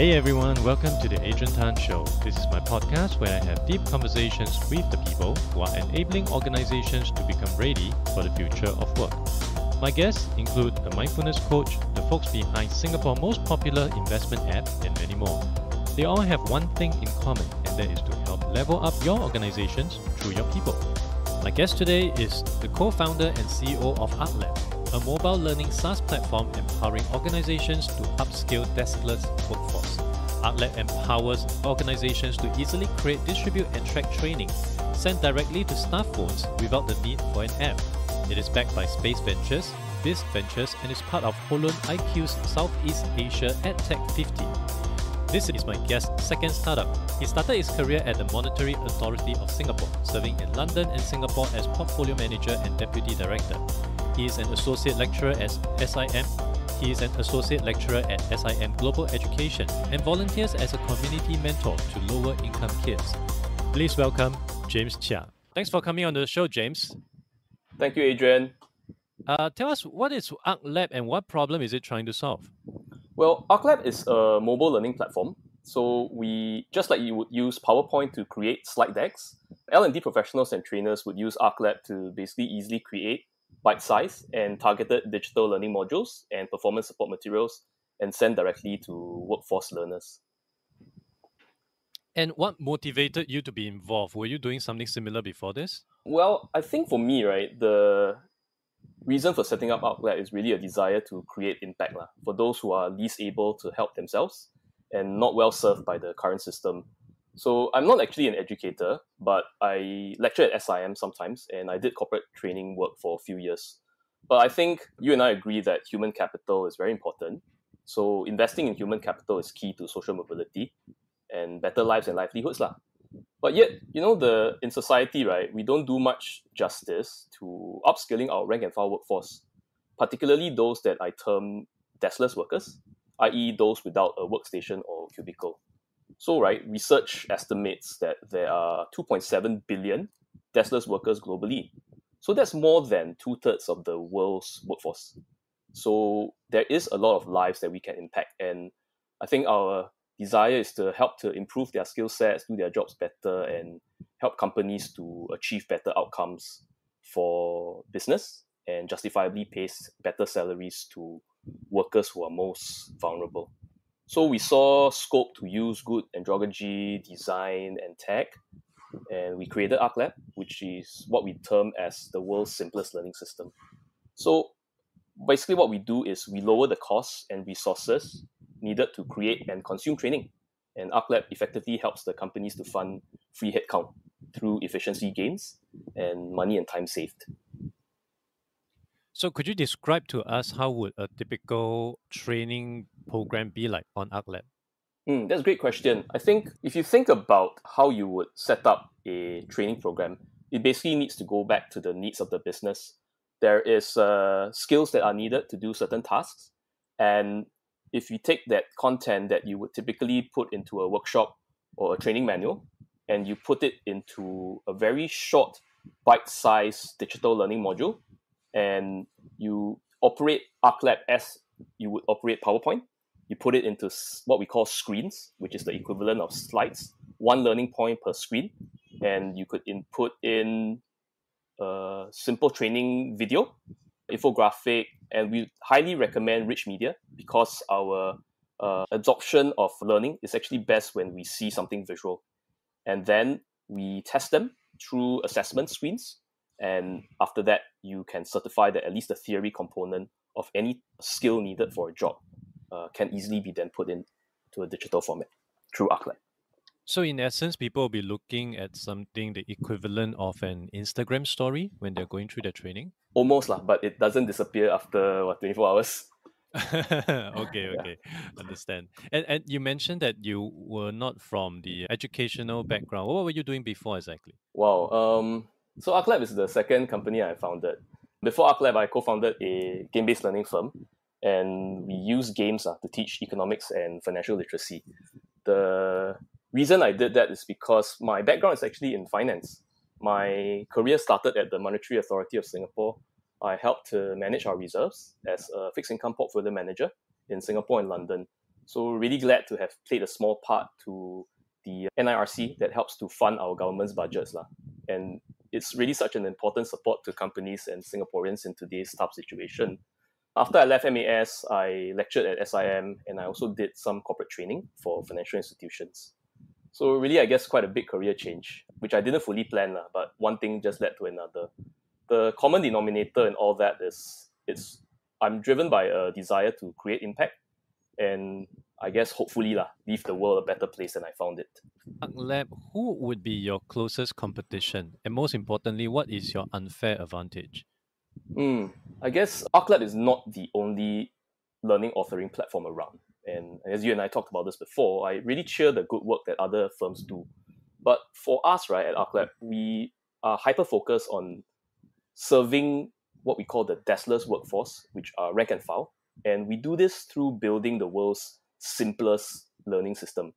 Hey everyone, welcome to the Adrian Tan Show. This is my podcast where I have deep conversations with the people who are enabling organizations to become ready for the future of work. My guests include the mindfulness coach, the folks behind Singapore's most popular investment app, and many more. They all have one thing in common, and that is to help level up your organizations through your people. My guest today is the co-founder and CEO of ArcLab, a mobile learning SaaS platform empowering organizations to upskill deskless workforce. ArcLab empowers organizations to easily create, distribute, and track training sent directly to staff phones without the need for an app. It is backed by Spaze Ventures, Bisk Ventures, and is part of Holon IQ's Southeast Asia EdTech 50. This is my guest's second startup. He started his career at the Monetary Authority of Singapore, serving in London and Singapore as portfolio manager and deputy director. He is an associate lecturer at SIM. He is an associate lecturer at SIM Global Education and volunteers as a community mentor to lower income kids. Please welcome James Chia. Thanks for coming on the show, James. Thank you, Adrian. Tell us, what is ArcLab and what problem is it trying to solve? Well, ArcLab is a mobile learning platform. So we, just like you would use PowerPoint to create slide decks, L&D professionals and trainers would use ArcLab to basically easily create bite-sized and targeted digital learning modules and performance support materials and send directly to workforce learners. And what motivated you to be involved? Were you doing something similar before this? Well, I think for me, right, the reason for setting up ArcLab is really a desire to create impact for those who are least able to help themselves and not well served by the current system. So I'm not actually an educator, but I lecture at SIM sometimes, and I did corporate training work for a few years. But I think you and I agree that human capital is very important. So investing in human capital is key to social mobility and better lives and livelihoods. But yet, in society, right, we don't do much justice to upskilling our rank and file workforce, particularly those that I term deskless workers, i.e. those without a workstation or cubicle. So, right, research estimates that there are 2.7 billion deskless workers globally. So that's more than 2/3 of the world's workforce. So there is a lot of lives that we can impact. And I think our desire is to help to improve their skill sets, do their jobs better, and help companies to achieve better outcomes for business and justifiably pay better salaries to workers who are most vulnerable. So we saw scope to use good andragogy, design, and tech, and we created ArcLab, which is what we term as the world's simplest learning system. So basically what we do is we lower the costs and resources needed to create and consume training. And ArcLab effectively helps the companies to fund free headcount through efficiency gains and money and time saved. So could you describe to us how would a typical training program be like on ArcLab? That's a great question. I think if you think about how you would set up a training program, it basically needs to go back to the needs of the business. There is skills that are needed to do certain tasks. And if you take that content that you would typically put into a workshop or a training manual, and you put it into a very short, bite-sized digital learning module, and you operate ArcLab as you would operate PowerPoint, you put it into what we call screens, which is the equivalent of slides, one learning point per screen, and you could input in a simple training video, infographic, and we highly recommend rich media because our absorption of learning is actually best when we see something visual. And then we test them through assessment screens. And after that, you can certify that at least the theory component of any skill needed for a job can easily be then put into a digital format through ArcLab. So in essence, people will be looking at something the equivalent of an Instagram story when they're going through their training? Almost, but it doesn't disappear after 24 hours. Okay. Understand. And you mentioned that you were not from the educational background. What were you doing before exactly? Wow. So ArcLab is the second company I founded. Before ArcLab, I co-founded a game-based learning firm, and we use games to teach economics and financial literacy. The reason I did that is because my background is actually in finance. My career started at the Monetary Authority of Singapore. I helped to manage our reserves as a fixed income portfolio manager in Singapore and London. So really glad to have played a small part to the NIRC that helps to fund our government's budgets. And it's really such an important support to companies and Singaporeans in today's tough situation. After I left MAS, I lectured at SIM and I also did some corporate training for financial institutions. So really, I guess quite a big career change, which I didn't fully plan, but one thing just led to another. The common denominator in all that is I'm driven by a desire to create impact and I guess hopefully leave the world a better place than I found it. ArcLab, who would be your closest competition? And most importantly, what is your unfair advantage? I guess ArcLab is not the only learning authoring platform around. And as you and I talked about this before, I really cheer the good work that other firms do. But for us, right, at ArcLab, we are hyper-focused on serving what we call the deskless workforce, which are rank and file. And we do this through building the world's simplest learning system.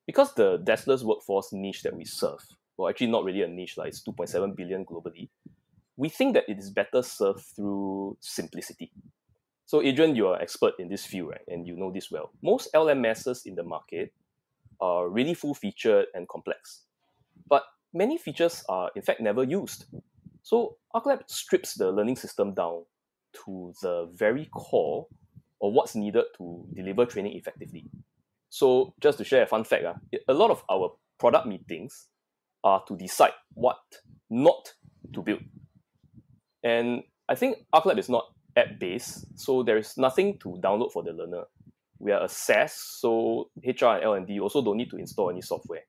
Because the deskless workforce niche that we serve, well, actually not really a niche, it's 2.7 billion globally, we think that it is better served through simplicity. So Adrian, you're an expert in this field, right? And you know this well. Most LMSs in the market are really full-featured and complex. But many features are, in fact, never used. So ArcLab strips the learning system down to the very core of what's needed to deliver training effectively. So just to share a fun fact, a lot of our product meetings are to decide what not to build. And I think ArcLab is not app-based, so there is nothing to download for the learner. We are a SaaS, so HR and L&D also don't need to install any software.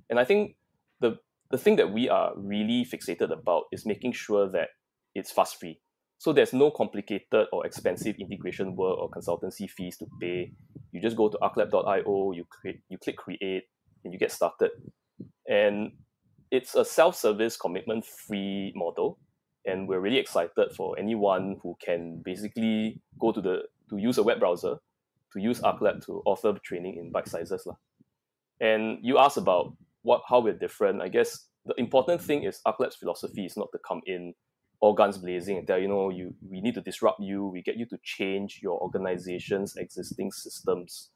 And I think the thing that we are really fixated about is making sure that it's fuss-free. So there's no complicated or expensive integration work or consultancy fees to pay. You just go to arclab.io, you click create, and you get started. And it's a self-service, commitment-free model. And we're really excited for anyone who can basically go to use a web browser to use ArcLab to author training in bite sizes. And you asked about how we're different. I guess the important thing is ArcLab's philosophy is not to come in all guns blazing and tell we need to disrupt you, we get you to change your organization's existing systems.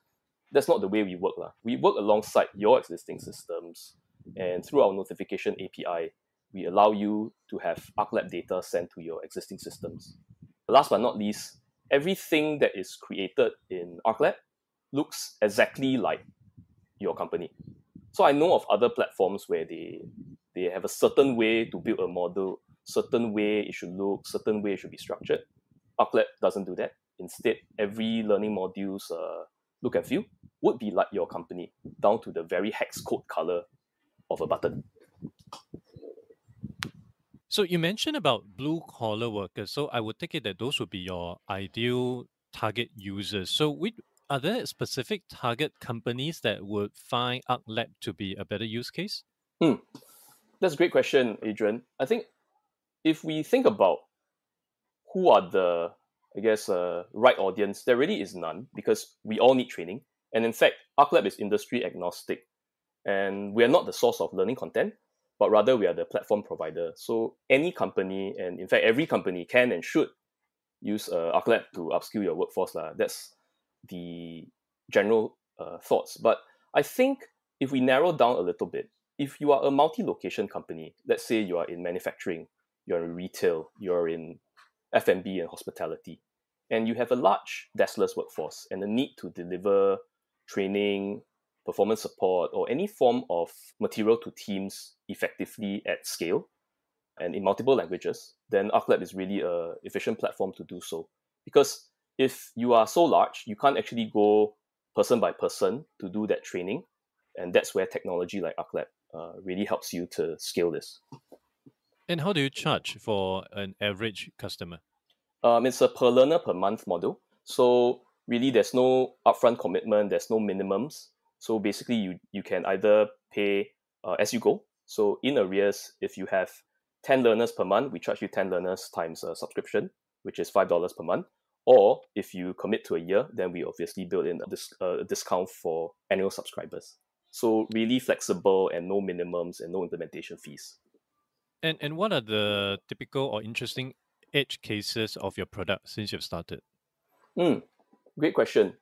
That's not the way we work. We work alongside your existing systems, and through our notification API, we allow you to have ArcLab data sent to your existing systems. Last but not least, everything that is created in ArcLab looks exactly like your company. So I know of other platforms where they have a certain way to build a model, certain way it should look, certain way it should be structured. ArcLab doesn't do that. Instead, every learning module's look and feel would be like your company, down to the very hex code color of a button. So you mentioned about blue-collar workers. So I would take it that those would be your ideal target users. So are there specific target companies that would find ArcLab to be a better use case? That's a great question, Adrian. I think if we think about who are the, right audience, there really is none because we all need training. And in fact, ArcLab is industry agnostic. And we are not the source of learning content, but rather we are the platform provider. So any company, and in fact, every company can and should use ArcLab to upskill your workforce. That's the general thoughts. But I think if we narrow down a little bit, if you are a multi-location company, let's say you are in manufacturing, you're in retail, you're in F&B and hospitality, and you have a large deskless workforce and the need to deliver training, performance support, or any form of material to teams effectively at scale and in multiple languages, then ArcLab is really an efficient platform to do so. Because if you are so large, you can't actually go person by person to do that training. And that's where technology like ArcLab really helps you to scale this. And how do you charge for an average customer? It's a per learner per month model. So really there's no upfront commitment, there's no minimums. So basically you can either pay as you go. So in arrears, if you have 10 learners per month, we charge you 10 learners times a subscription, which is $5 per month. Or if you commit to a year, then we obviously build in a discount for annual subscribers. So really flexible and no minimums and no implementation fees. And what are the typical or interesting edge cases of your product since you've started? Great question.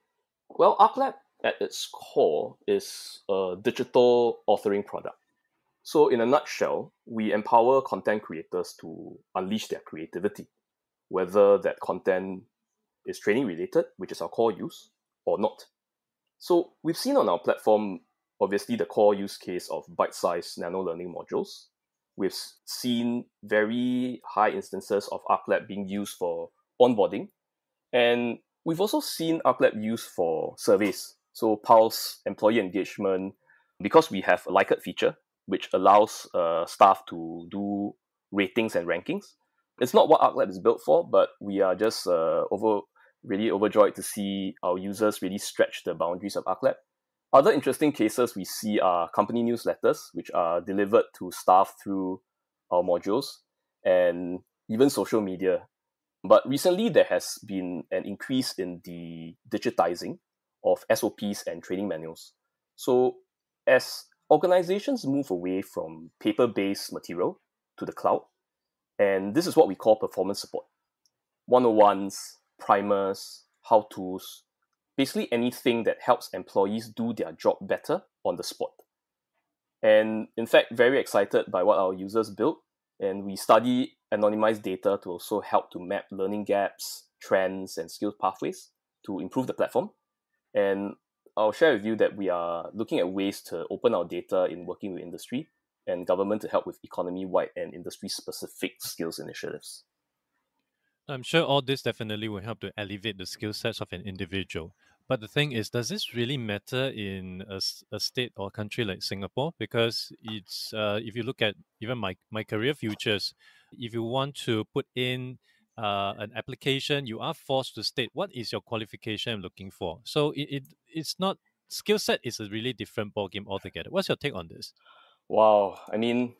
Well, ArcLab at its core is a digital authoring product. So in a nutshell, we empower content creators to unleash their creativity, whether that content is training related, which is our core use, or not. So we've seen on our platform, obviously, the core use case of bite-sized nano-learning modules. We've seen very high instances of ArcLab being used for onboarding. And we've also seen ArcLab used for surveys. So Pulse, employee engagement, because we have a Likert feature, which allows staff to do ratings and rankings. It's not what ArcLab is built for, but we are just really overjoyed to see our users really stretch the boundaries of ArcLab. Other interesting cases we see are company newsletters, which are delivered to staff through our modules, and even social media. But recently, there has been an increase in the digitizing of SOPs and training manuals. So as organizations move away from paper-based material to the cloud, and this is what we call performance support. 101s, primers, how-tos, basically anything that helps employees do their job better on the spot. And in fact, very excited by what our users built. And we study anonymized data to also help to map learning gaps, trends, and skill pathways to improve the platform. And I'll share with you that we are looking at ways to open our data in working with industry and government to help with economy-wide and industry-specific skills initiatives. I'm sure all this definitely will help to elevate the skill sets of an individual. But the thing is, does this really matter in a state or country like Singapore? Because it's if you look at even my career futures, if you want to put in an application, you are forced to state what is your qualification I'm looking for. So it's not skill set is a really different ballgame altogether. What's your take on this? Wow, I mean,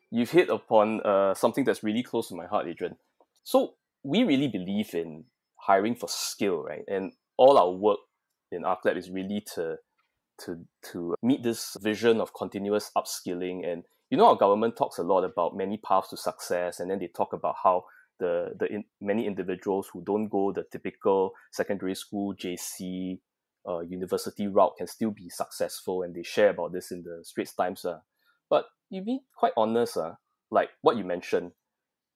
you've hit upon something that's really close to my heart, Adrian. So we really believe in hiring for skill, right? And all our work in ArcLab is really to meet this vision of continuous upskilling. And our government talks a lot about many paths to success, and then they talk about how many individuals who don't go the typical secondary school, JC, university route can still be successful, and they share about this in the Straits Times. But to be quite honest, like what you mentioned,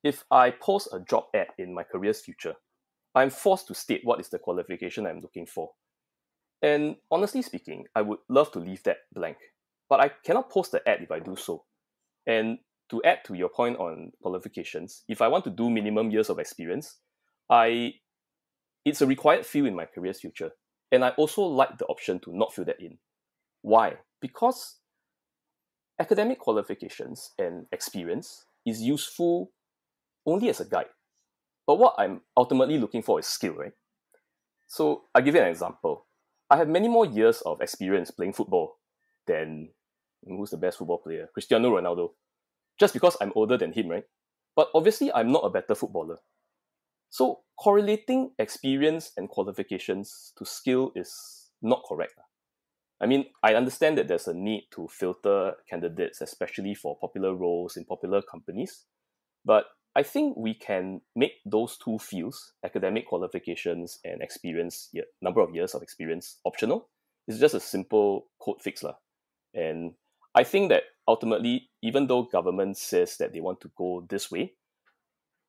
if I post a job ad in my career's future, I'm forced to state what is the qualification I'm looking for. And honestly speaking, I would love to leave that blank, but I cannot post the ad if I do so. And to add to your point on qualifications, if I want to do minimum years of experience, it's a required field in my career's future. And I also like the option to not fill that in. Why? Because academic qualifications and experience is useful only as a guide. But what I'm ultimately looking for is skill, right? So I'll give you an example. I have many more years of experience playing football than who's the best football player? Cristiano Ronaldo. Just because I'm older than him, right? But obviously, I'm not a better footballer. So correlating experience and qualifications to skill is not correct. I mean, I understand that there's a need to filter candidates, especially for popular roles in popular companies. But I think we can make those two fields, academic qualifications and experience, number of years of experience, optional. It's just a simple code fix. And I think that ultimately, even though government says that they want to go this way,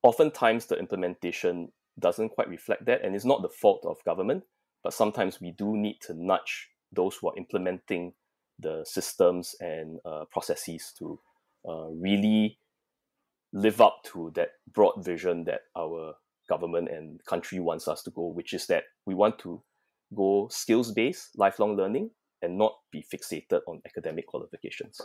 oftentimes the implementation doesn't quite reflect that. And it's not the fault of government, but sometimes we do need to nudge those who are implementing the systems and processes to really live up to that broad vision that our government and country wants us to go, which is that we want to go skills-based, lifelong learning, and not be fixated on academic qualifications.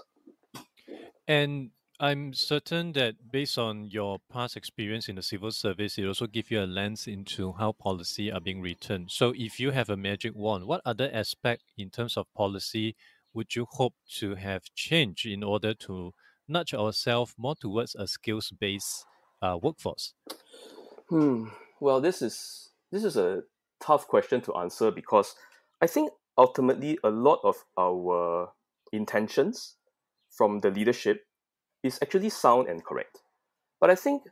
And I'm certain that based on your past experience in the civil service, it also gives you a lens into how policy are being written. So if you have a magic wand, what other aspect in terms of policy would you hope to have changed in order to nudge ourselves more towards a skills-based workforce? Well, this is a tough question to answer because I think ultimately a lot of our intentions from the leadership is actually sound and correct. But I think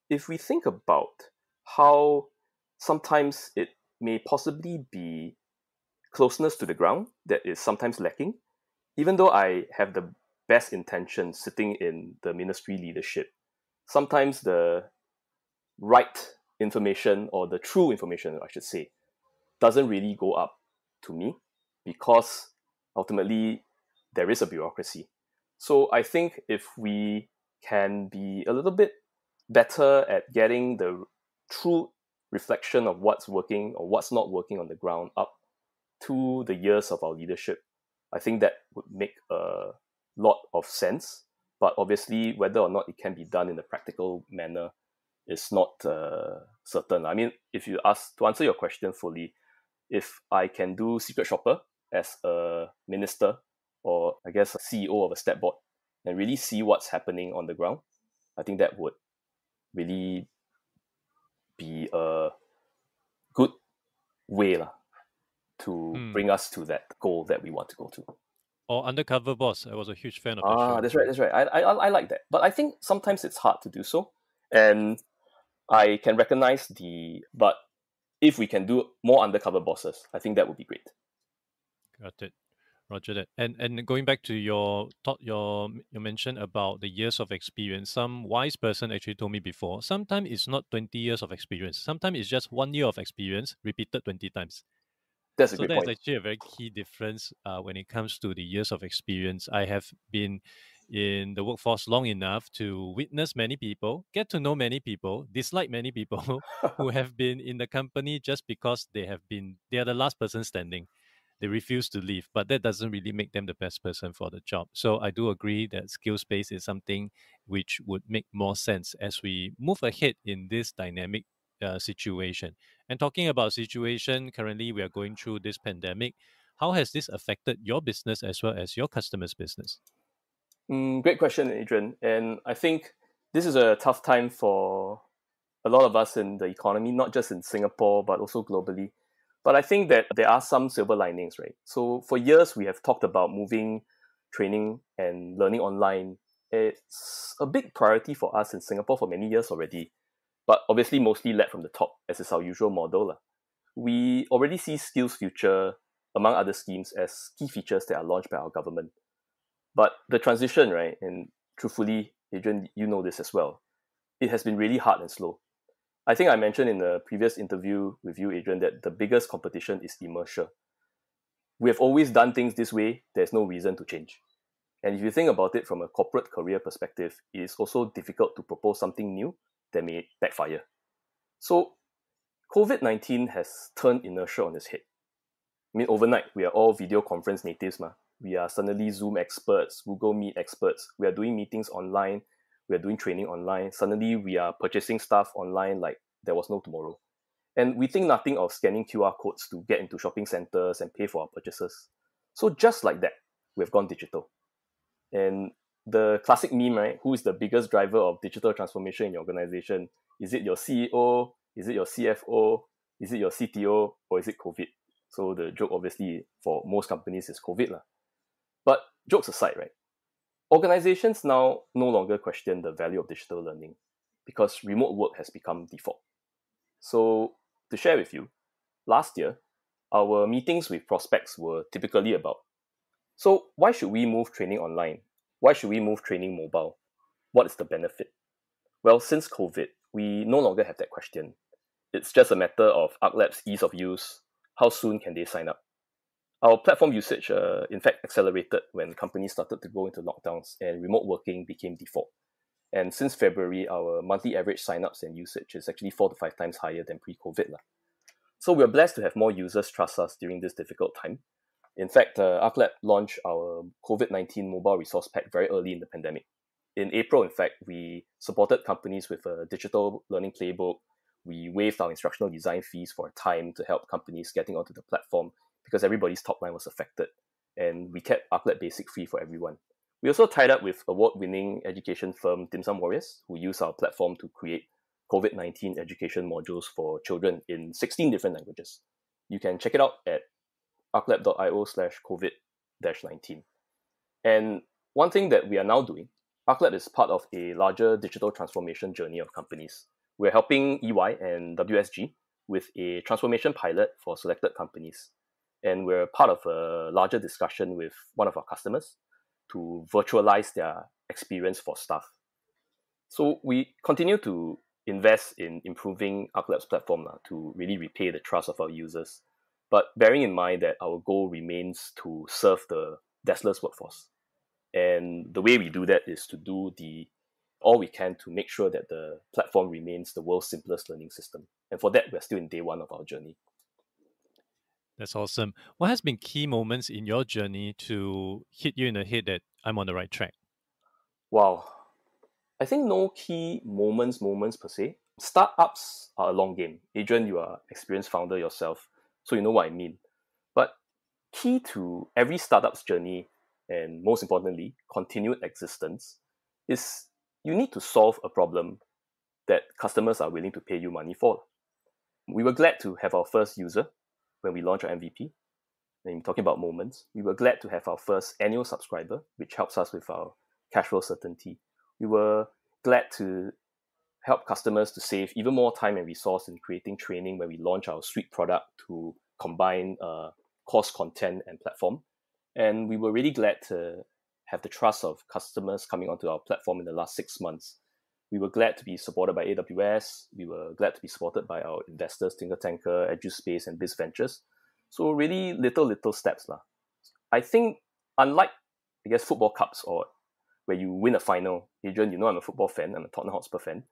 if we think about how sometimes it may possibly be closeness to the ground that is sometimes lacking. Even though I have the best intention sitting in the ministry leadership, sometimes the right information, or the true information, I should say, doesn't really go up to me, because ultimately there is a bureaucracy. So I think if we can be a little bit better at getting the true reflection of what's working or what's not working on the ground up to the ears of our leadership, I think that would make a lot of sense. But obviously, whether or not it can be done in a practical manner is not certain. I mean, if you ask, to answer your question fully, if I can do secret shopper as a minister, or I guess a CEO of a step board, and really see what's happening on the ground, I think that would really be a good way to bring us to that goal that we want to go to. Or Undercover Boss. I was a huge fan of that show. That's right, that's right. I like that. But I think sometimes it's hard to do so. And I can recognize but if we can do more Undercover Bosses, I think that would be great. Got it. Roger that. And going back to your mention about the years of experience, some wise person actually told me before, sometimes it's not 20 years of experience. Sometimes it's just 1 year of experience repeated 20 times. That's a So great that's point. actually a very key difference when it comes to the years of experience. I have been in the workforce long enough to witness many people, get to know many people, dislike many people who have been in the company just because they are the last person standing. They refuse to leave, but that doesn't really make them the best person for the job. So I do agree that skill space is something which would make more sense as we move ahead in this dynamic situation. And talking about situation, currently we are going through this pandemic. How has this affected your business as well as your customers' business? Great question, Adrian. And I think this is a tough time for a lot of us in the economy, not just in Singapore, but also globally. But I think that there are some silver linings, right? So for years, we have talked about moving training and learning online. It's a big priority for us in Singapore for many years already, but obviously mostly led from the top, as is our usual model. We already see Skills Future, among other schemes, as key features that are launched by our government. But the transition, right, and truthfully, Adrian, you know this as well, it has been really hard and slow. I think I mentioned in the previous interview with you, Adrian, that the biggest competition is inertia. We have always done things this way, there's no reason to change. And if you think about it from a corporate career perspective, it is also difficult to propose something new that may backfire. So COVID-19 has turned inertia on its head. I mean, overnight, we are all video conference natives. We are suddenly Zoom experts, Google Meet experts. We are doing meetings online. We are doing training online. Suddenly, we are purchasing stuff online like there was no tomorrow. And we think nothing of scanning QR codes to get into shopping centers and pay for our purchases. So just like that, we've gone digital. And the classic meme, right? Who is the biggest driver of digital transformation in your organization? Is it your CEO? Is it your CFO? Is it your CTO? Or is it COVID? So the joke, obviously, for most companies is COVID. But jokes aside, right? Organizations now no longer question the value of digital learning because remote work has become default. So to share with you, last year, our meetings with prospects were typically about, so why should we move training online? Why should we move training mobile? What is the benefit? Well, since COVID, we no longer have that question. It's just a matter of ArcLab's ease of use. How soon can they sign up? Our platform usage, in fact, accelerated when companies started to go into lockdowns and remote working became default. And since February, our monthly average signups and usage is actually 4 to 5 times higher than pre-COVID. So we're blessed to have more users trust us during this difficult time. In fact, ArcLab launched our COVID-19 mobile resource pack very early in the pandemic. In April, in fact, we supported companies with a digital learning playbook. We waived our instructional design fees for a time to help companies getting onto the platform because everybody's top line was affected. And we kept ArcLab Basic free for everyone. We also tied up with award-winning education firm Dim Sum Warriors, who use our platform to create COVID-19 education modules for children in 16 different languages. You can check it out at arclab.io/COVID-19. And one thing that we are now doing, ArcLab is part of a larger digital transformation journey of companies. We're helping EY and WSG with a transformation pilot for selected companies. and we're part of a larger discussion with one of our customers to virtualize their experience for staff. So we continue to invest in improving ArcLab's platform to really repay the trust of our users, but bearing in mind that our goal remains to serve the deskless workforce. And the way we do that is to do all we can to make sure that the platform remains the world's simplest learning system. And for that, we're still in day one of our journey. That's awesome. What has been key moments in your journey to hit you in the head that I'm on the right track? Wow. I think no key moments per se. Startups are a long game. Adrian, you are an experienced founder yourself, so you know what I mean. But key to every startup's journey, and most importantly, continued existence, is you need to solve a problem that customers are willing to pay you money for. We were glad to have our first user when we launched our MVP. And talking about moments, we were glad to have our first annual subscriber, which helps us with our cash flow certainty. We were glad to help customers to save even more time and resource in creating training when we launch our suite product to combine course content and platform. And we were really glad to have the trust of customers coming onto our platform in the last 6 months. We were glad to be supported by AWS. We were glad to be supported by our investors, Tinker, Spaze, and Bisk Ventures. So really little steps. I think unlike, football cups or where you win a final, Adrian, you know I'm a football fan, I'm a Tottenham Hotspur fan,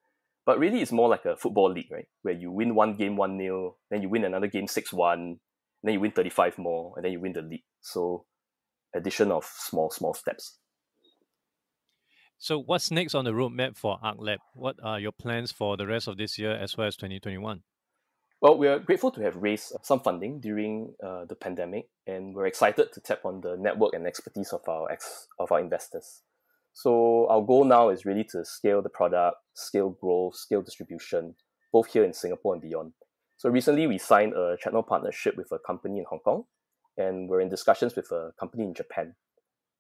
but really it's more like a football league, right? Where you win one game 1-0, then you win another game 6-1, and then you win 35 more, and then you win the league. So addition of small steps. So what's next on the roadmap for ArcLab? What are your plans for the rest of this year as well as 2021? Well, we are grateful to have raised some funding during the pandemic, and we're excited to tap on the network and expertise of our investors. So our goal now is really to scale the product, scale growth, scale distribution, both here in Singapore and beyond. So recently we signed a channel partnership with a company in Hong Kong, and we're in discussions with a company in Japan.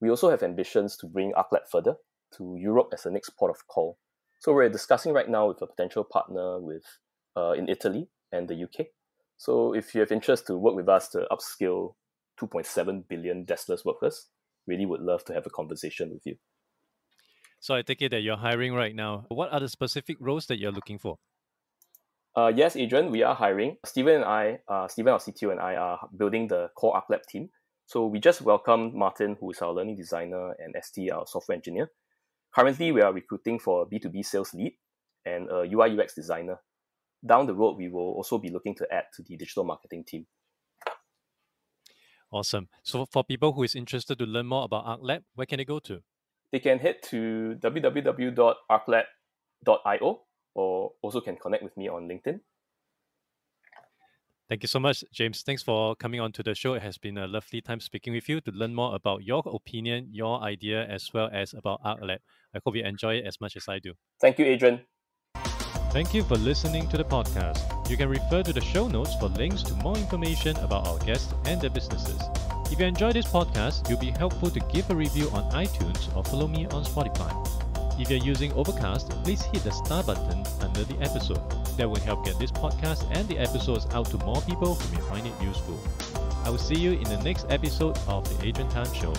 We also have ambitions to bring ArcLab further to Europe as the next port of call. So we're discussing right now with a potential partner in Italy and the UK. So if you have interest to work with us to upskill 2.7 billion deskless workers, really would love to have a conversation with you. So I take it that you're hiring right now. What are the specific roles that you're looking for? Yes, Adrian, we are hiring. Steven, our CTO, and I are building the core ArcLab team. So we just welcomed Martin, who is our learning designer, and ST, our software engineer. Currently, we are recruiting for a B2B sales lead and a UI UX designer. Down the road, we will also be looking to add to the digital marketing team. Awesome. So for people who is interested to learn more about ArcLab, where can they go to? They can head to www.arclab.io or also can connect with me on LinkedIn. Thank you so much, James. Thanks for coming on to the show. It has been a lovely time speaking with you to learn more about your opinion, your idea, as well as about ArcLab. I hope you enjoy it as much as I do. Thank you, Adrian. Thank you for listening to the podcast. You can refer to the show notes for links to more information about our guests and their businesses. If you enjoy this podcast, it will be helpful to give a review on iTunes or follow me on Spotify. If you're using Overcast, please hit the star button under the episode. That will help get this podcast and the episodes out to more people who may find it useful. I will see you in the next episode of The Adrian Tan Show.